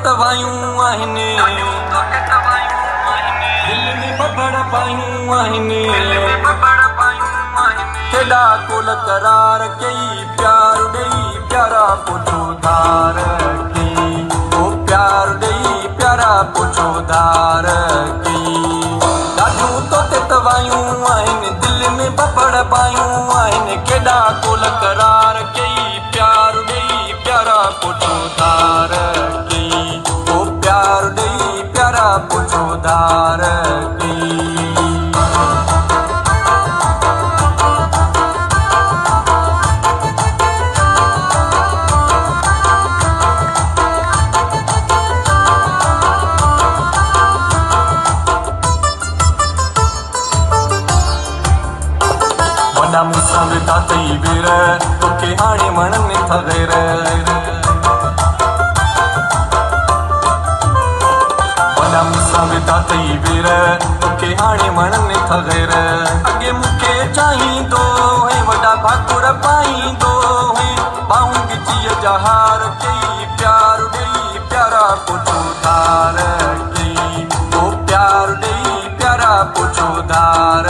तवायूं आहिनि दिल में बबड़ पायूं आहिनि केॾा कोल करार कई प्यार ॾेई प्यारा पुछो धार कई ओ प्यार ॾेई प्यारा पुछो धार कई ॾाढियूं तोते तवायूं आहिनि दिल में बबड़ पायूं आहिनि केॾा कोल करार कई प्यार ॾेई प्यारा पुछो धार कई ओ प्यार ॾेई प्यारा पुछो धार कई वॾा मूंसां वेठा तई वेर तोखे हाणे वणनि था ग़ैर वॾा मूंसां वेठा तई वेर तोखे हाणे वणनि था ग़ैर अॻे मूंखे चाहींदो हुई वॾा भाकुर पाईंदो हुई बाहूं गिचीअ जा हार कई प्यार ॾेई प्यारा पुछो धार कई ओ प्यार ॾेई प्यारा पुछो धार